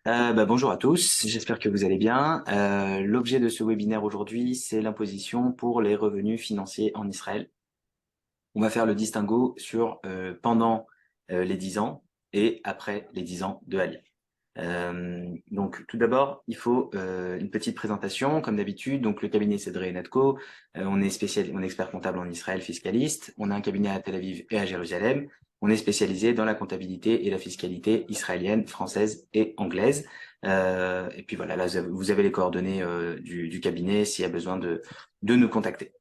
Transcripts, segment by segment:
Bonjour à tous, j'espère que vous allez bien. L'objet de ce webinaire aujourd'hui, c'est l'imposition pour les revenus financiers en Israël. On va faire le distinguo sur pendant les 10 ans et après les 10 ans de Aliyah. Donc tout d'abord, il faut une petite présentation, comme d'habitude. Donc le cabinet c'est Drey Natco. On est expert comptable en Israël, fiscaliste. On a un cabinet à Tel Aviv et à Jérusalem. On est spécialisé dans la comptabilité et la fiscalité israélienne, française et anglaise. Et puis voilà, là vous avez les coordonnées du cabinet s'il y a besoin de nous contacter.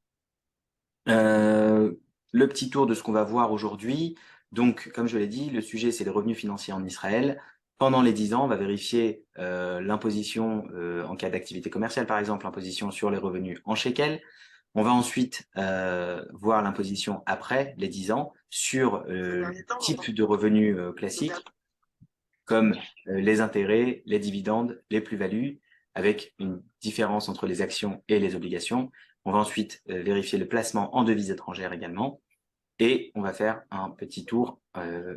Le petit tour de ce qu'on va voir aujourd'hui. Donc, comme je l'ai dit, le sujet, c'est les revenus financiers en Israël. Pendant les 10 ans, on va vérifier l'imposition en cas d'activité commerciale, par exemple, l'imposition sur les revenus en shekel. On va ensuite voir l'imposition après les 10 ans sur le type de revenus classiques, comme les intérêts, les dividendes, les plus-values, avec une différence entre les actions et les obligations. On va ensuite vérifier le placement en devises étrangères également. Et on va faire un petit tour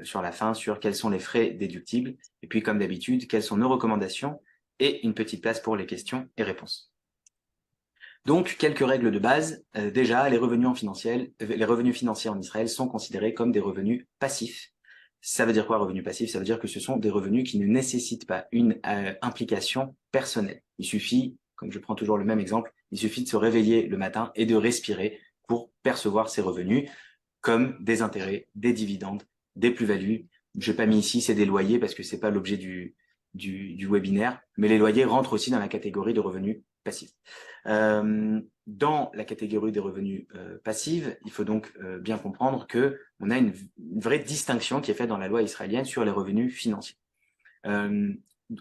sur la fin sur quels sont les frais déductibles. Et puis, comme d'habitude, quelles sont nos recommandations et une petite place pour les questions et réponses. Donc, quelques règles de base. Déjà, les revenus financiers en Israël sont considérés comme des revenus passifs. Ça veut dire quoi, revenus passifs? Ça veut dire que ce sont des revenus qui ne nécessitent pas une implication personnelle. Il suffit, comme je prends toujours le même exemple, il suffit de se réveiller le matin et de respirer pour percevoir ces revenus, comme des intérêts, des dividendes, des plus-values. Je n'ai pas mis ici, c'est des loyers parce que c'est pas l'objet du webinaire, mais les loyers rentrent aussi dans la catégorie de revenus passifs. Dans la catégorie des revenus passifs, il faut donc bien comprendre que on a une vraie distinction qui est faite dans la loi israélienne sur les revenus financiers.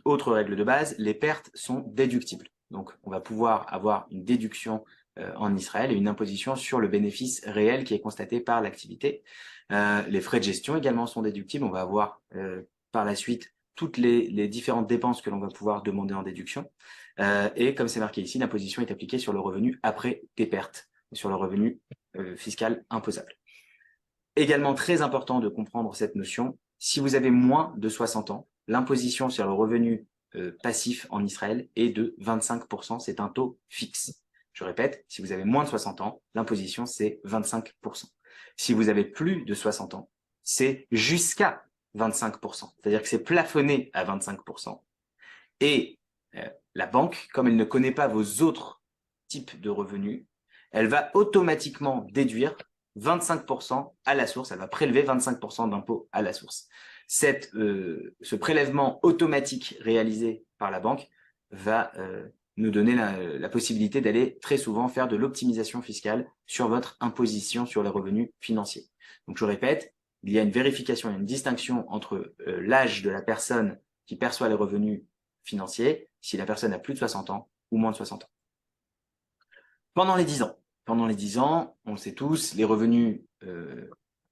Autre règle de base, les pertes sont déductibles. Donc, on va pouvoir avoir une déduction en Israël et une imposition sur le bénéfice réel qui est constaté par l'activité. Les frais de gestion également sont déductibles. On va avoir par la suite toutes les différentes dépenses que l'on va pouvoir demander en déduction. Et comme c'est marqué ici, l'imposition est appliquée sur le revenu après des pertes, sur le revenu fiscal imposable. Également très important de comprendre cette notion, si vous avez moins de 60 ans, l'imposition sur le revenu passif en Israël est de 25%, c'est un taux fixe. Je répète, si vous avez moins de 60 ans, l'imposition c'est 25%. Si vous avez plus de 60 ans, c'est jusqu'à 25%, c'est-à-dire que c'est plafonné à 25%. Et la banque, comme elle ne connaît pas vos autres types de revenus, elle va automatiquement déduire 25% à la source, elle va prélever 25% d'impôt à la source. Ce prélèvement automatique réalisé par la banque va nous donner la possibilité d'aller très souvent faire de l'optimisation fiscale sur votre imposition sur les revenus financiers. Donc je répète, il y a une vérification, une distinction entre l'âge de la personne qui perçoit les revenus financiers si la personne a plus de 60 ans ou moins de 60 ans. Pendant les 10 ans, on le sait tous, les revenus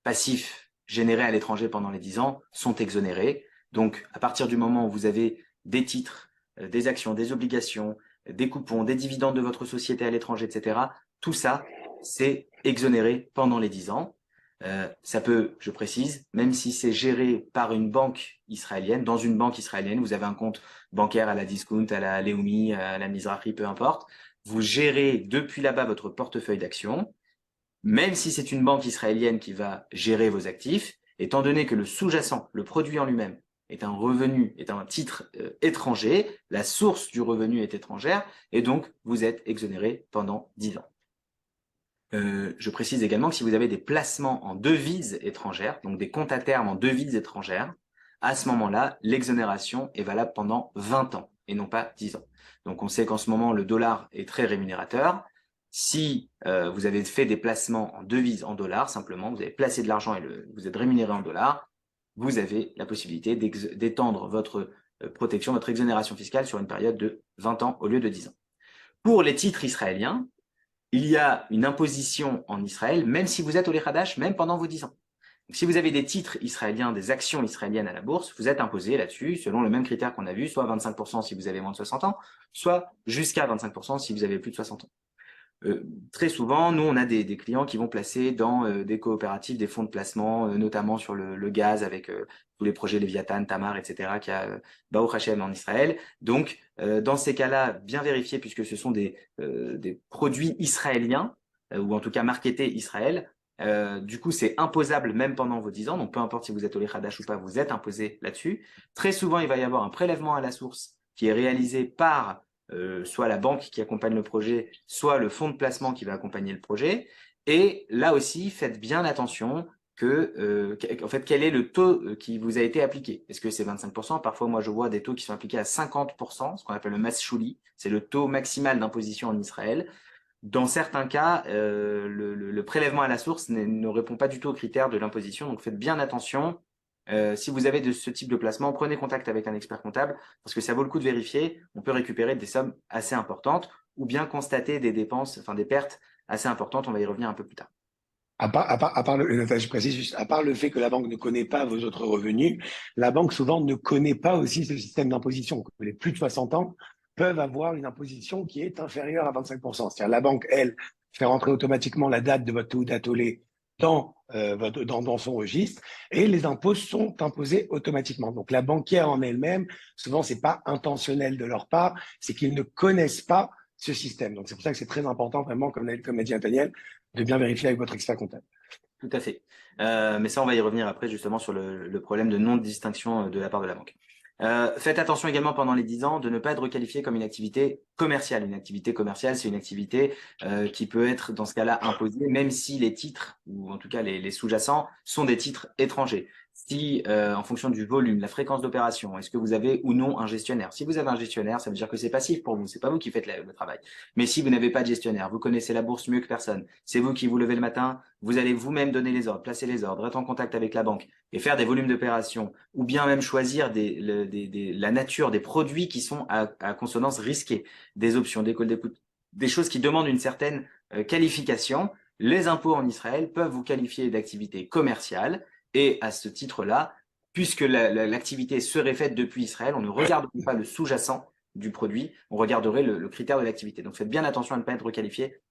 passifs générés à l'étranger pendant les 10 ans sont exonérés. Donc, à partir du moment où vous avez des titres, des actions, des obligations, des coupons, des dividendes de votre société à l'étranger, etc., tout ça, c'est exonéré pendant les 10 ans. Ça peut, je précise, même si c'est géré par une banque israélienne, dans une banque israélienne, vous avez un compte bancaire à la Discount, à la Leumi, à la Mizrahi, peu importe, vous gérez depuis là-bas votre portefeuille d'actions, même si c'est une banque israélienne qui va gérer vos actifs, étant donné que le sous-jacent, le produit en lui-même, est un revenu, est un titre étranger, la source du revenu est étrangère, et donc vous êtes exonéré pendant 10 ans. Je précise également que si vous avez des placements en devises étrangères, donc des comptes à terme en devises étrangères, à ce moment-là, l'exonération est valable pendant 20 ans et non pas 10 ans. Donc on sait qu'en ce moment, le dollar est très rémunérateur. Si vous avez fait des placements en devises en dollars, simplement, vous avez placé de l'argent et vous êtes rémunéré en dollars, vous avez la possibilité d'étendre votre protection, votre exonération fiscale sur une période de 20 ans au lieu de 10 ans. Pour les titres israéliens, il y a une imposition en Israël, même si vous êtes au Lechadash, même pendant vos 10 ans. Donc, si vous avez des titres israéliens, des actions israéliennes à la bourse, vous êtes imposé là-dessus, selon le même critère qu'on a vu, soit 25% si vous avez moins de 60 ans, soit jusqu'à 25% si vous avez plus de 60 ans. Très souvent, nous, on a des clients qui vont placer dans des coopératives, des fonds de placement, notamment sur le gaz avec tous les projets Léviathan, Tamar, etc., qu'il y a Baruch Hashem en Israël. Donc, dans ces cas-là, bien vérifier, puisque ce sont des produits israéliens, ou en tout cas marketés Israël. Du coup, c'est imposable même pendant vos 10 ans. Donc, peu importe si vous êtes au Hadash ou pas, vous êtes imposé là-dessus. Très souvent, il va y avoir un prélèvement à la source qui est réalisé par soit la banque qui accompagne le projet, soit le fonds de placement qui va accompagner le projet. Et là aussi, faites bien attention en fait, quel est le taux qui vous a été appliqué? Est-ce que c'est 25%? Parfois, moi, je vois des taux qui sont appliqués à 50%, ce qu'on appelle le mas chouli. C'est le taux maximal d'imposition en Israël. Dans certains cas, le prélèvement à la source ne répond pas du tout aux critères de l'imposition. Donc, faites bien attention. Si vous avez de ce type de placement, prenez contact avec un expert comptable parce que ça vaut le coup de vérifier. On peut récupérer des sommes assez importantes ou bien constater des dépenses, enfin des pertes assez importantes. On va y revenir un peu plus tard. Je précise juste, à part le fait que la banque ne connaît pas vos autres revenus, la banque souvent ne connaît pas aussi ce système d'imposition. Les plus de 60 ans peuvent avoir une imposition qui est inférieure à 25%. C'est-à-dire la banque, elle, fait rentrer automatiquement la date de votre taux d'atolé dans son registre et les impôts sont imposés automatiquement. Donc la banquière en elle-même, souvent, c'est pas intentionnel de leur part, c'est qu'ils ne connaissent pas ce système. Donc c'est pour ça que c'est très important, vraiment, comme a dit Nathaniel, de bien vérifier avec votre expert comptable. Tout à fait. Mais ça, on va y revenir après justement sur le problème de non-distinction de la part de la banque. Faites attention également pendant les 10 ans de ne pas être requalifié comme une activité commerciale. Une activité commerciale, c'est une activité qui peut être dans ce cas-là imposée, même si les titres, ou en tout cas les sous-jacents, sont des titres étrangers. Si, en fonction du volume, la fréquence d'opération, est-ce que vous avez ou non un gestionnaire? Si vous avez un gestionnaire, ça veut dire que c'est passif pour vous, c'est pas vous qui faites le travail. Mais si vous n'avez pas de gestionnaire, vous connaissez la bourse mieux que personne, c'est vous qui vous levez le matin, vous allez vous-même donner les ordres, placer les ordres, être en contact avec la banque et faire des volumes d'opérations, ou bien même choisir la nature des produits qui sont à consonance risquée, des options, des calls d'écoute, des choses qui demandent une certaine qualification. Les impôts en Israël peuvent vous qualifier d'activité commerciale et à ce titre-là, puisque l'activité serait faite depuis Israël, on ne regarderait pas le sous-jacent du produit, on regarderait le critère de l'activité. Donc faites bien attention à ne pas être qualifié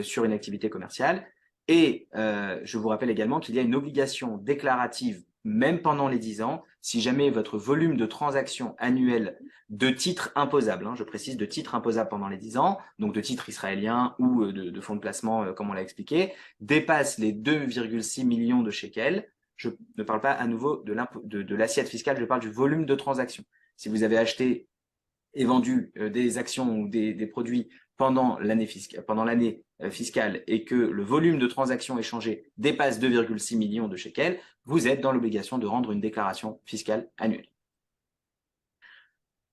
sur une activité commerciale. Et je vous rappelle également qu'il y a une obligation déclarative, même pendant les 10 ans, si jamais votre volume de transactions annuelles de titres imposables, je précise de titres imposables pendant les 10 ans, donc de titres israéliens ou de fonds de placement, comme on l'a expliqué, dépasse les 2,6 millions de shekels. Je ne parle pas à nouveau de l'assiette fiscale, je parle du volume de transactions. Si vous avez acheté et vendu des actions ou des produits pendant l'année fiscale et que le volume de transactions échangées dépasse 2,6 millions de shekels, vous êtes dans l'obligation de rendre une déclaration fiscale annuelle.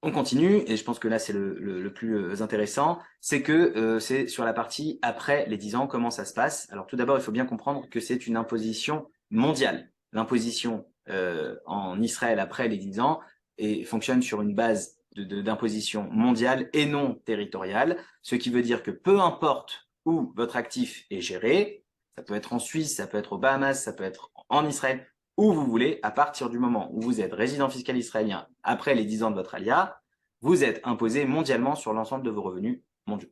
On continue, et je pense que là c'est le plus intéressant, c'est que c'est sur la partie après les 10 ans, comment ça se passe. Alors tout d'abord, il faut bien comprendre que c'est une imposition mondiale. L'imposition en Israël après les 10 ans et fonctionne sur une base d'imposition mondiale et non territoriale, ce qui veut dire que peu importe où votre actif est géré, ça peut être en Suisse, ça peut être aux Bahamas, ça peut être en Israël, où vous voulez, à partir du moment où vous êtes résident fiscal israélien après les 10 ans de votre alia, vous êtes imposé mondialement sur l'ensemble de vos revenus mondiaux.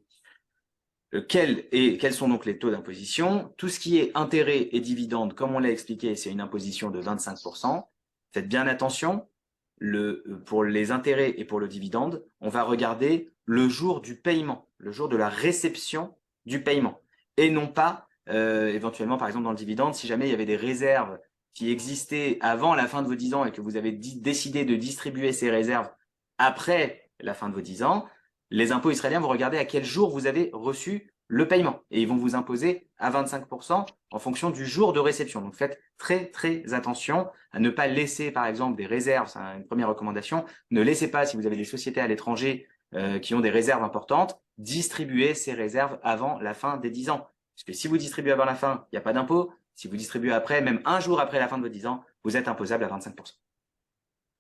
Quels sont donc les taux d'imposition? Tout ce qui est intérêt et dividende, comme on l'a expliqué, c'est une imposition de 25%. Faites bien attention, pour les intérêts et pour le dividende, on va regarder le jour du paiement, le jour de la réception du paiement, et non pas éventuellement, par exemple, dans le dividende, si jamais il y avait des réserves qui existaient avant la fin de vos 10 ans et que vous avez décidé de distribuer ces réserves après la fin de vos 10 ans, les impôts israéliens vont regarder à quel jour vous avez reçu le paiement et ils vont vous imposer à 25% en fonction du jour de réception. Donc faites très très attention à ne pas laisser par exemple des réserves, c'est une première recommandation, ne laissez pas, si vous avez des sociétés à l'étranger qui ont des réserves importantes, distribuer ces réserves avant la fin des 10 ans. Parce que si vous distribuez avant la fin, il n'y a pas d'impôt. Si vous distribuez après, même un jour après la fin de vos 10 ans, vous êtes imposable à 25%.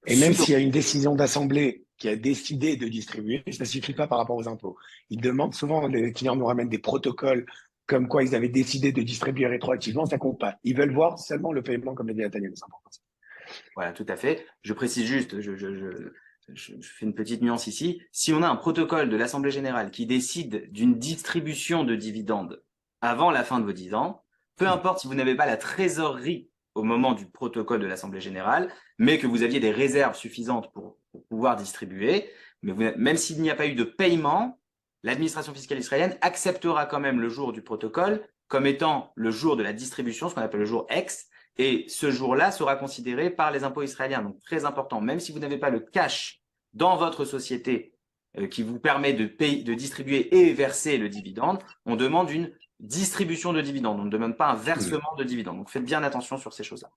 Et même s'il y a une décision d'assemblée qui a décidé de distribuer, ça ne suffit pas par rapport aux impôts. Ils demandent souvent, les clients nous ramènent des protocoles comme quoi ils avaient décidé de distribuer rétroactivement, ça compte pas. Ils veulent voir seulement le paiement, comme l'a dit Nathaniel, c'est important. Voilà, tout à fait. Je précise juste, je fais une petite nuance ici, si on a un protocole de l'Assemblée générale qui décide d'une distribution de dividendes avant la fin de vos 10 ans, peu importe si vous n'avez pas la trésorerie au moment du protocole de l'Assemblée générale, mais que vous aviez des réserves suffisantes pour pouvoir distribuer, mais même s'il n'y a pas eu de paiement, l'administration fiscale israélienne acceptera quand même le jour du protocole comme étant le jour de la distribution, ce qu'on appelle le jour X, et ce jour-là sera considéré par les impôts israéliens. Donc, très important, même si vous n'avez pas le cash dans votre société qui vous permet de distribuer et verser le dividende, on demande une distribution de dividendes. On ne demande pas un versement de dividendes. Donc, faites bien attention sur ces choses-là.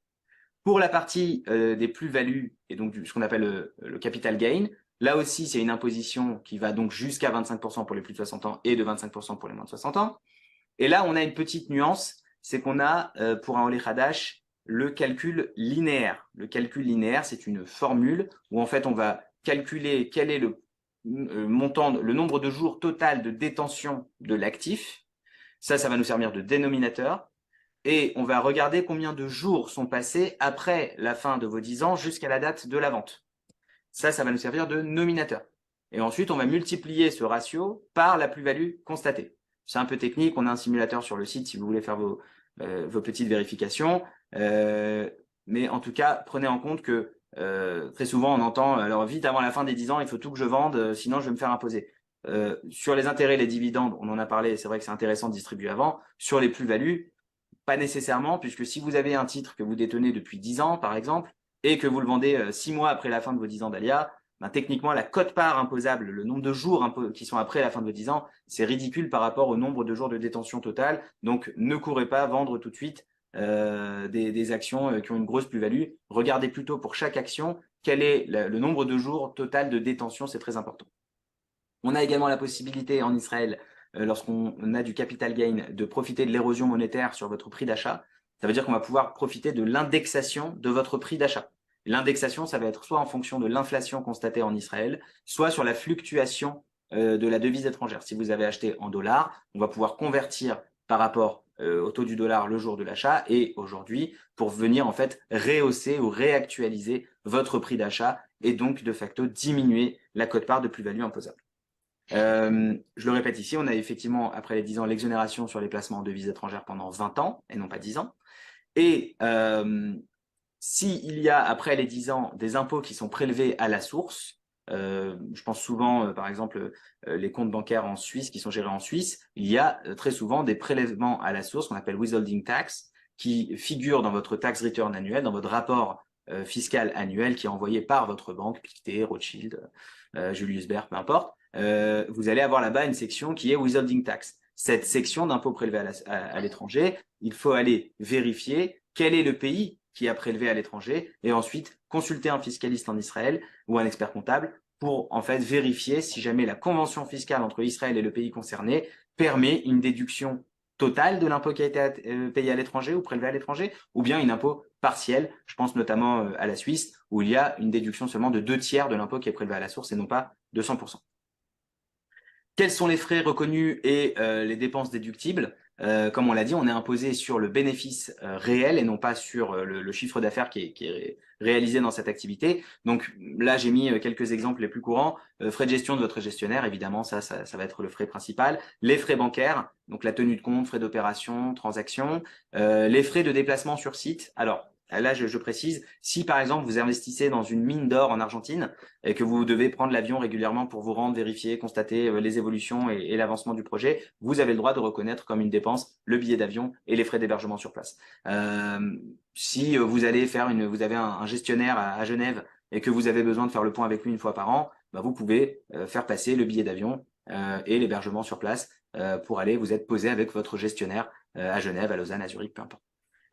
Pour la partie des plus-values et donc ce qu'on appelle le capital gain, là aussi, c'est une imposition qui va donc jusqu'à 25% pour les plus de 60 ans et de 25% pour les moins de 60 ans. Et là, on a une petite nuance, c'est qu'on a pour un Olé Hadash le calcul linéaire. Le calcul linéaire, c'est une formule où en fait on va calculer quel est le montant, le nombre de jours total de détention de l'actif. Ça va nous servir de dénominateur. Et on va regarder combien de jours sont passés après la fin de vos 10 ans jusqu'à la date de la vente. Ça va nous servir de nominateur. Et ensuite, on va multiplier ce ratio par la plus-value constatée. C'est un peu technique, on a un simulateur sur le site si vous voulez faire vos petites vérifications. Mais en tout cas, prenez en compte que très souvent, on entend, alors vite avant la fin des 10 ans, il faut tout que je vende, sinon je vais me faire imposer. Sur les intérêts, les dividendes, on en a parlé, c'est vrai que c'est intéressant de distribuer avant. Sur les plus-values, pas nécessairement, puisque si vous avez un titre que vous détenez depuis 10 ans, par exemple, et que vous le vendez 6 mois après la fin de vos 10 ans d'ALIA, ben, techniquement, la quote-part imposable, le nombre de jours qui sont après la fin de vos 10 ans, c'est ridicule par rapport au nombre de jours de détention totale. Donc, ne courez pas vendre tout de suite des actions qui ont une grosse plus-value. Regardez plutôt pour chaque action quel est le nombre de jours total de détention, c'est très important. On a également la possibilité en Israël, lorsqu'on a du capital gain, de profiter de l'érosion monétaire sur votre prix d'achat. Ça veut dire qu'on va pouvoir profiter de l'indexation de votre prix d'achat. L'indexation, ça va être soit en fonction de l'inflation constatée en Israël, soit sur la fluctuation de la devise étrangère. Si vous avez acheté en dollars, on va pouvoir convertir par rapport au taux du dollar le jour de l'achat et aujourd'hui pour venir en fait rehausser ou réactualiser votre prix d'achat et donc de facto diminuer la quote-part de plus-value imposable. Je le répète ici, on a effectivement, après les 10 ans, l'exonération sur les placements en devises étrangères pendant 20 ans et non pas 10 ans. Et s'il y a, après les 10 ans, des impôts qui sont prélevés à la source, je pense souvent, par exemple, les comptes bancaires en Suisse qui sont gérés en Suisse, il y a très souvent des prélèvements à la source qu'on appelle withholding tax qui figurent dans votre tax return annuel, dans votre rapport fiscal annuel qui est envoyé par votre banque, Pictet, Rothschild, Julius Baer, peu importe. Vous allez avoir là-bas une section qui est withholding tax. Cette section d'impôts prélevés à l'étranger, il faut aller vérifier quel est le pays qui a prélevé à l'étranger et ensuite consulter un fiscaliste en Israël ou un expert comptable pour en fait vérifier si jamais la convention fiscale entre Israël et le pays concerné permet une déduction totale de l'impôt qui a été payé à l'étranger ou prélevé à l'étranger, ou bien une impôt partielle. Je pense notamment à la Suisse, où il y a une déduction seulement de 2/3 de l'impôt qui est prélevé à la source et non pas de 100%. Quels sont les frais reconnus et les dépenses déductibles? Comme on l'a dit, on est imposé sur le bénéfice réel et non pas sur le chiffre d'affaires qui est réalisé dans cette activité. Donc là, j'ai mis quelques exemples les plus courants. Frais de gestion de votre gestionnaire, évidemment, ça va être le frais principal. Les frais bancaires, donc la tenue de compte, frais d'opération, transactions. Les frais de déplacement sur site. Alors, là, je précise, si par exemple vous investissez dans une mine d'or en Argentine et que vous devez prendre l'avion régulièrement pour vous rendre, vérifier, constater les évolutions et l'avancement du projet, vous avez le droit de reconnaître comme une dépense le billet d'avion et les frais d'hébergement sur place. Si vous allez vous avez un gestionnaire à Genève et que vous avez besoin de faire le point avec lui une fois par an, bah, vous pouvez faire passer le billet d'avion et l'hébergement sur place pour aller vous être posé avec votre gestionnaire à Genève, à Lausanne, à Zurich, peu importe.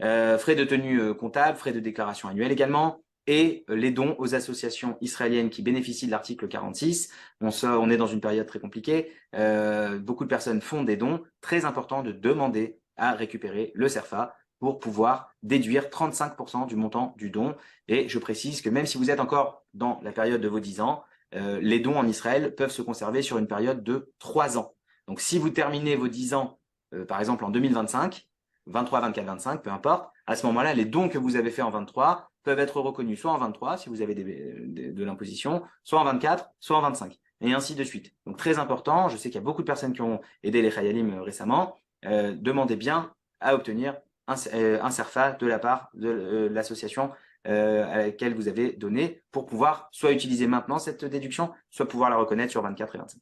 Frais de tenue comptable, frais de déclaration annuelle également, et les dons aux associations israéliennes qui bénéficient de l'article 46. On est dans une période très compliquée. Beaucoup de personnes font des dons. Très important de demander à récupérer le CERFA pour pouvoir déduire 35% du montant du don. Et je précise que même si vous êtes encore dans la période de vos 10 ans, les dons en Israël peuvent se conserver sur une période de 3 ans. Donc si vous terminez vos 10 ans, par exemple en 2025, 23, 24, 25, peu importe. À ce moment-là, les dons que vous avez faits en 23 peuvent être reconnus soit en 23, si vous avez de l'imposition, soit en 24, soit en 25, et ainsi de suite. Donc très important, je sais qu'il y a beaucoup de personnes qui ont aidé les Khayalim récemment, demandez bien à obtenir un CERFA de la part de l'association à laquelle vous avez donné pour pouvoir soit utiliser maintenant cette déduction, soit pouvoir la reconnaître sur 24 et 25.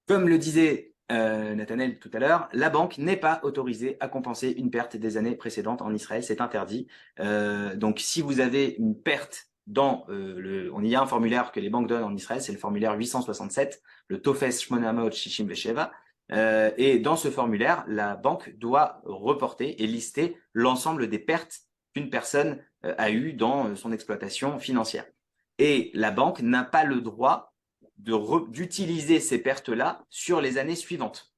Comme le disait Nathanaël tout à l'heure, la banque n'est pas autorisée à compenser une perte des années précédentes en Israël, c'est interdit. Donc si vous avez une perte on y a un formulaire que les banques donnent en Israël, c'est le formulaire 867, le Tofes Shmonamot Shishim Vesheva. Et dans ce formulaire, la banque doit reporter et lister l'ensemble des pertes qu'une personne a eues dans son exploitation financière. Et la banque n'a pas le droit d'utiliser ces pertes-là sur les années suivantes.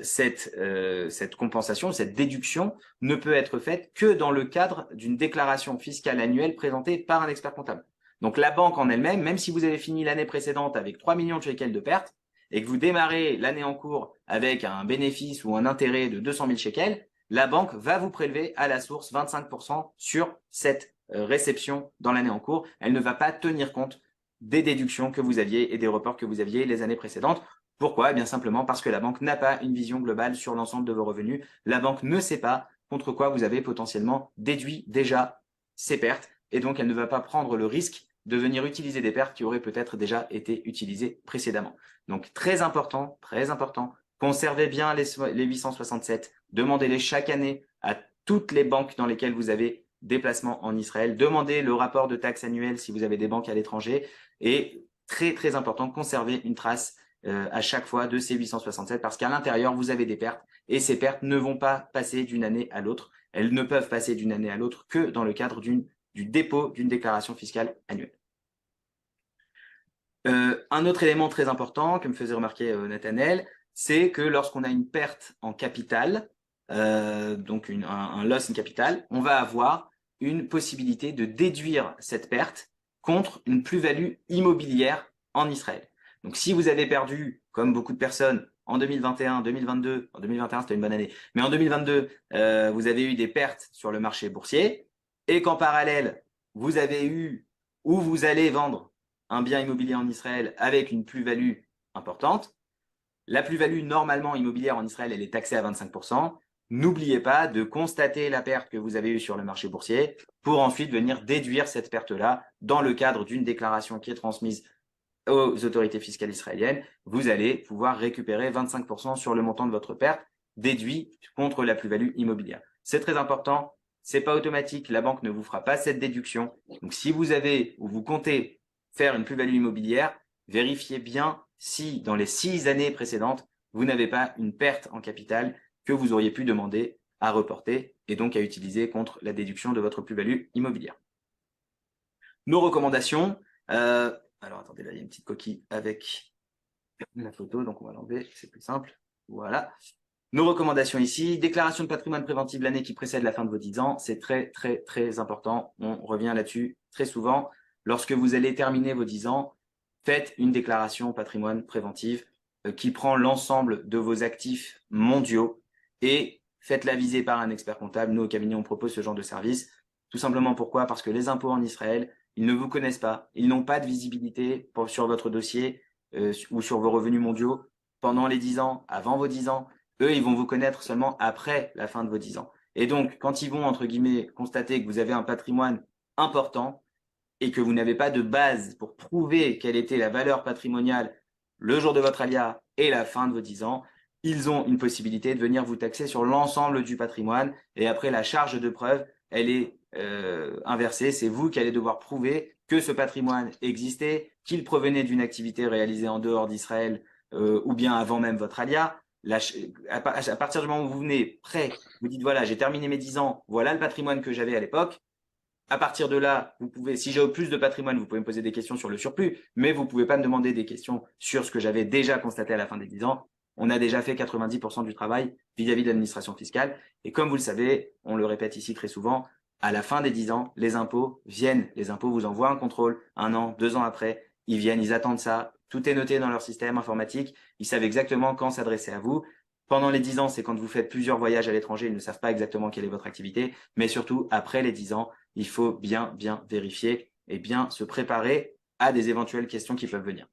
Cette compensation, cette déduction ne peut être faite que dans le cadre d'une déclaration fiscale annuelle présentée par un expert comptable. Donc la banque en elle-même, même si vous avez fini l'année précédente avec 3 millions de shekels de pertes et que vous démarrez l'année en cours avec un bénéfice ou un intérêt de 200 000 shekels, la banque va vous prélever à la source 25% sur cette réception dans l'année en cours. Elle ne va pas tenir compte des déductions que vous aviez et des reports que vous aviez les années précédentes. Pourquoi? Eh bien simplement parce que la banque n'a pas une vision globale sur l'ensemble de vos revenus. La banque ne sait pas contre quoi vous avez potentiellement déduit déjà ces pertes et donc elle ne va pas prendre le risque de venir utiliser des pertes qui auraient peut-être déjà été utilisées précédemment. Donc très important, conservez bien les 867, demandez-les chaque année à toutes les banques dans lesquelles vous avez des placements en Israël, demandez le rapport de taxes annuelles si vous avez des banques à l'étranger et très important, conservez une trace à chaque fois de ces 867 parce qu'à l'intérieur, vous avez des pertes et ces pertes ne vont pas passer d'une année à l'autre. Elles ne peuvent passer d'une année à l'autre que dans le cadre du dépôt d'une déclaration fiscale annuelle. Un autre élément très important que me faisait remarquer Nathanaël, c'est que lorsqu'on a une perte en capital, donc un loss in capital, on va avoir une possibilité de déduire cette perte contre une plus-value immobilière en Israël. Donc si vous avez perdu, comme beaucoup de personnes, en 2021, 2022, en 2021 c'était une bonne année, mais en 2022, vous avez eu des pertes sur le marché boursier et qu'en parallèle, vous avez eu ou vous allez vendre un bien immobilier en Israël avec une plus-value importante, la plus-value normalement immobilière en Israël, elle est taxée à 25%. N'oubliez pas de constater la perte que vous avez eue sur le marché boursier pour ensuite venir déduire cette perte-là dans le cadre d'une déclaration qui est transmise aux autorités fiscales israéliennes. Vous allez pouvoir récupérer 25% sur le montant de votre perte déduit contre la plus-value immobilière. C'est très important. C'est pas automatique. La banque ne vous fera pas cette déduction. Donc, si vous avez ou vous comptez faire une plus-value immobilière, vérifiez bien si dans les 6 années précédentes, vous n'avez pas une perte en capital que vous auriez pu demander à reporter et donc à utiliser contre la déduction de votre plus-value immobilière. Nos recommandations. Alors attendez, là il y a une petite coquille avec la photo, donc on va l'enlever, c'est plus simple. Voilà. Nos recommandations ici, déclaration de patrimoine préventive l'année qui précède la fin de vos 10 ans, c'est très important. On revient là-dessus très souvent. Lorsque vous allez terminer vos 10 ans, faites une déclaration patrimoine préventive qui prend l'ensemble de vos actifs mondiaux et faites-la viser par un expert comptable. Nous, au cabinet, on propose ce genre de service. Tout simplement pourquoi? Parce que les impôts en Israël, ils ne vous connaissent pas. Ils n'ont pas de visibilité sur votre dossier ou sur vos revenus mondiaux pendant les 10 ans, avant vos 10 ans. Eux, ils vont vous connaître seulement après la fin de vos 10 ans. Et donc, quand ils vont, entre guillemets, constater que vous avez un patrimoine important et que vous n'avez pas de base pour prouver quelle était la valeur patrimoniale le jour de votre alia et la fin de vos 10 ans, ils ont une possibilité de venir vous taxer sur l'ensemble du patrimoine. Et après, la charge de preuve, elle est inversée. C'est vous qui allez devoir prouver que ce patrimoine existait, qu'il provenait d'une activité réalisée en dehors d'Israël ou bien avant même votre alia. À partir du moment où vous venez prêt, vous dites voilà, j'ai terminé mes 10 ans, voilà le patrimoine que j'avais à l'époque. À partir de là, vous pouvez, si j'ai plus de patrimoine, vous pouvez me poser des questions sur le surplus, mais vous ne pouvez pas me demander des questions sur ce que j'avais déjà constaté à la fin des 10 ans. On a déjà fait 90% du travail vis-à-vis de l'administration fiscale. Et comme vous le savez, on le répète ici très souvent, à la fin des 10 ans, les impôts viennent. Les impôts vous envoient un contrôle 1 an, 2 ans après. Ils viennent, ils attendent ça. Tout est noté dans leur système informatique. Ils savent exactement quand s'adresser à vous. Pendant les 10 ans, c'est quand vous faites plusieurs voyages à l'étranger, ils ne savent pas exactement quelle est votre activité. Mais surtout, après les 10 ans, il faut bien vérifier et bien se préparer à des éventuelles questions qui peuvent venir.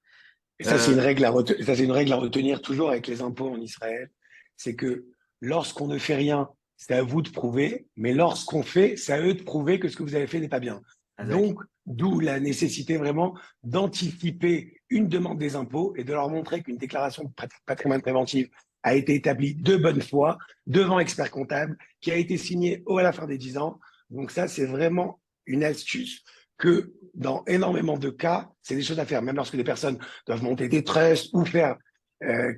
Et ça, c'est une règle à retenir toujours avec les impôts en Israël. C'est que lorsqu'on ne fait rien, c'est à vous de prouver, mais lorsqu'on fait, c'est à eux de prouver que ce que vous avez fait n'est pas bien. Donc, d'où la nécessité vraiment d'anticiper une demande des impôts et de leur montrer qu'une déclaration de patrimoine préventif a été établie de bonne foi devant expert comptable, qui a été signée à la fin des 10 ans. Donc ça, c'est vraiment une astuce que dans énormément de cas, c'est des choses à faire. Même lorsque des personnes doivent monter des trusts ou faire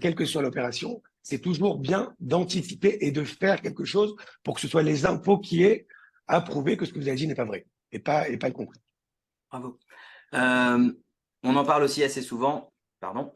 quelle que soit l'opération, c'est toujours bien d'anticiper et de faire quelque chose pour que ce soit les impôts qui aient à prouver que ce que vous avez dit n'est pas vrai et pas le contraire. Bravo. On en parle aussi assez souvent, pardon.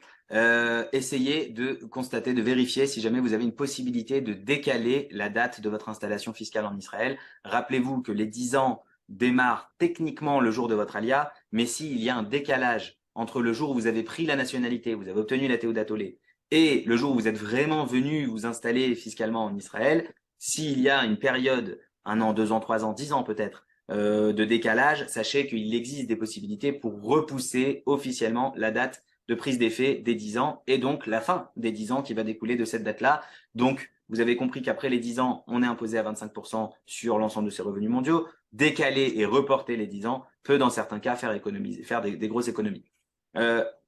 Essayez de constater, de vérifier si jamais vous avez une possibilité de décaler la date de votre installation fiscale en Israël. Rappelez-vous que les 10 ans démarrent techniquement le jour de votre alia, mais s'il y a un décalage entre le jour où vous avez pris la nationalité, vous avez obtenu la Théoudat Olé, et le jour où vous êtes vraiment venu vous installer fiscalement en Israël, s'il y a une période, 1 an, 2 ans, 3 ans, 10 ans peut-être, de décalage, sachez qu'il existe des possibilités pour repousser officiellement la date de prise d'effet des 10 ans et donc la fin des 10 ans qui va découler de cette date-là. Donc, vous avez compris qu'après les 10 ans, on est imposé à 25% sur l'ensemble de ses revenus mondiaux. Décaler et reporter les 10 ans peut, dans certains cas, faire des grosses économies.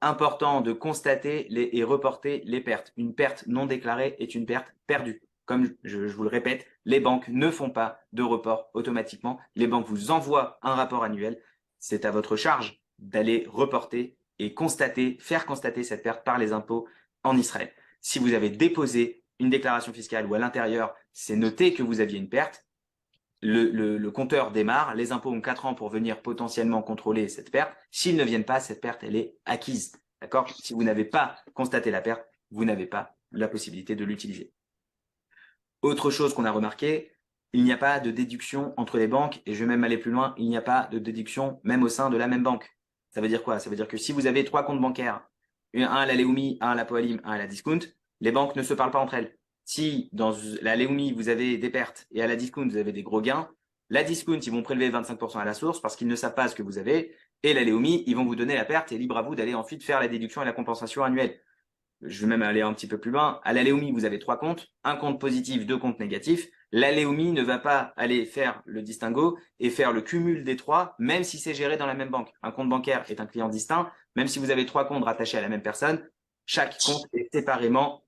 Important de constater et reporter les pertes. Une perte non déclarée est une perte perdue. Comme je vous le répète, les banques ne font pas de report automatiquement. Les banques vous envoient un rapport annuel. C'est à votre charge d'aller reporter et faire constater cette perte par les impôts en Israël. Si vous avez déposé une déclaration fiscale où à l'intérieur, c'est noté que vous aviez une perte, le compteur démarre, les impôts ont 4 ans pour venir potentiellement contrôler cette perte. S'ils ne viennent pas, cette perte, elle est acquise. D'accord? Si vous n'avez pas constaté la perte, vous n'avez pas la possibilité de l'utiliser. Autre chose qu'on a remarqué, il n'y a pas de déduction entre les banques, et je vais même aller plus loin, il n'y a pas de déduction même au sein de la même banque. Ça veut dire quoi? Ça veut dire que si vous avez 3 comptes bancaires, un à la Leumi, un à la Poalim, un à la Discount, les banques ne se parlent pas entre elles. Si dans la Leumi, vous avez des pertes et à la Discount, vous avez des gros gains, la Discount, ils vont prélever 25% à la source parce qu'ils ne savent pas ce que vous avez, et la Leumi, ils vont vous donner la perte et libre à vous d'aller ensuite faire la déduction et la compensation annuelle. Je vais même aller un petit peu plus loin. À la Leumi, vous avez 3 comptes, un compte positif, 2 comptes négatifs. La Leumi ne va pas aller faire le distinguo et faire le cumul des 3, même si c'est géré dans la même banque. Un compte bancaire est un client distinct, même si vous avez 3 comptes rattachés à la même personne, chaque compte est séparément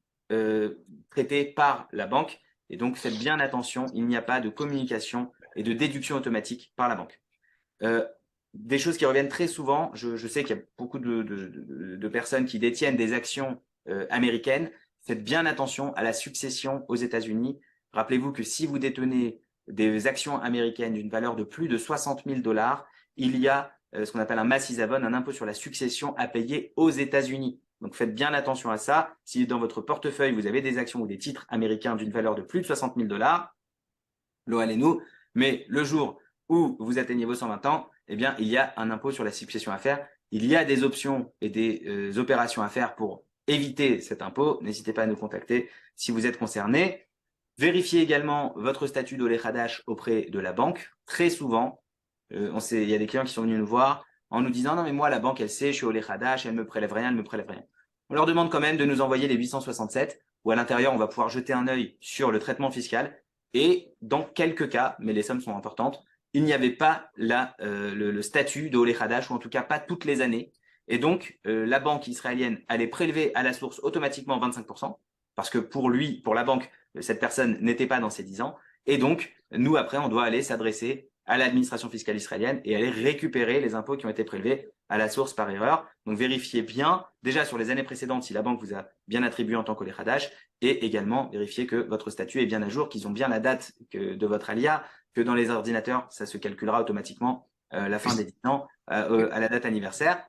traité par la banque. Et donc, faites bien attention, il n'y a pas de communication et de déduction automatique par la banque. Des choses qui reviennent très souvent, je sais qu'il y a beaucoup de personnes qui détiennent des actions américaines. Faites bien attention à la succession aux États-Unis. Rappelez-vous que si vous détenez des actions américaines d'une valeur de plus de 60 000 $, il y a ce qu'on appelle un massisavon, un impôt sur la succession à payer aux États-Unis. Donc faites bien attention à ça. Si dans votre portefeuille, vous avez des actions ou des titres américains d'une valeur de plus de 60 000 $, l'eau allez-nous, mais le jour où vous atteignez vos 120 ans, eh bien, il y a un impôt sur la succession à faire. Il y a des options et des opérations à faire pour éviter cet impôt. N'hésitez pas à nous contacter si vous êtes concerné. Vérifiez également votre statut d'Olé Hadash auprès de la banque. Très souvent, il y a des clients qui sont venus nous voir en nous disant « Non, mais moi, la banque, elle sait, je suis Olé Hadash, elle me prélève rien, elle me prélève rien. » On leur demande quand même de nous envoyer les 867 où à l'intérieur, on va pouvoir jeter un œil sur le traitement fiscal. Et dans quelques cas, mais les sommes sont importantes, il n'y avait pas le statut de Olé Hadash, ou en tout cas pas toutes les années. Et donc, la banque israélienne allait prélever à la source automatiquement 25%, parce que pour la banque, cette personne n'était pas dans ses 10 ans. Et donc, nous, après, on doit aller s'adresser à l'administration fiscale israélienne et aller récupérer les impôts qui ont été prélevés à la source par erreur. Donc, vérifiez bien, déjà sur les années précédentes, si la banque vous a bien attribué en tant qu'Olé Hadash, et également vérifier que votre statut est bien à jour, qu'ils ont bien la date de votre alia, que dans les ordinateurs, ça se calculera automatiquement la fin des 10 ans à la date anniversaire.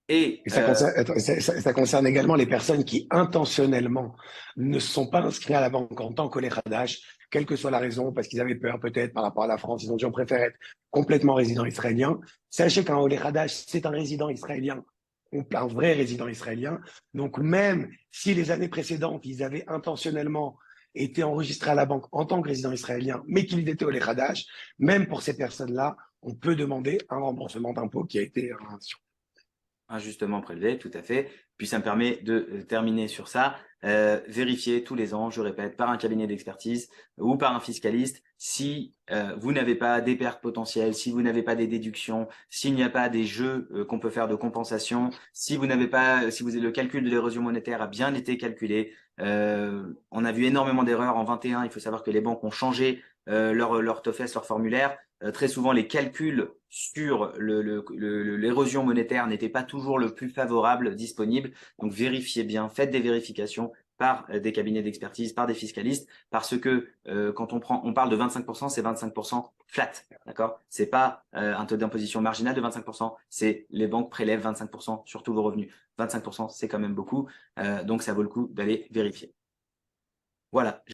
Et ça concerne également les personnes qui intentionnellement ne sont pas inscrits à la banque en tant qu'Olé Hadash, quelle que soit la raison, parce qu'ils avaient peur peut-être par rapport à la France, ils ont dit on préfère être complètement résident israélien. Sachez qu'un Olé Hadash, c'est un résident israélien, un vrai résident israélien. Donc même si les années précédentes, ils avaient intentionnellement étaient enregistrés à la banque en tant que résidents israéliens, mais qu'ils étaient au Lechadash, même pour ces personnes-là, on peut demander un remboursement d'impôt qui a été injustement prélevé, tout à fait. Puis ça me permet de terminer sur ça. Vérifier tous les ans, je répète, par un cabinet d'expertise ou par un fiscaliste, si vous n'avez pas des pertes potentielles, si vous n'avez pas des déductions, s'il n'y a pas des jeux qu'on peut faire de compensation, si vous n'avez pas, si vous, le calcul de l'érosion monétaire a bien été calculé. On a vu énormément d'erreurs en 21. Il faut savoir que les banques ont changé leur TOFES, leur formulaire. Très souvent, les calculs sur l'érosion monétaire n'étaient pas toujours le plus favorable disponible. Donc, vérifiez bien, faites des vérifications par des cabinets d'expertise, par des fiscalistes, parce que quand on parle de 25%, c'est 25% flat, d'accord? C'est pas un taux d'imposition marginal de 25%, c'est les banques prélèvent 25% sur tous vos revenus. 25%, c'est quand même beaucoup, donc ça vaut le coup d'aller vérifier. Voilà.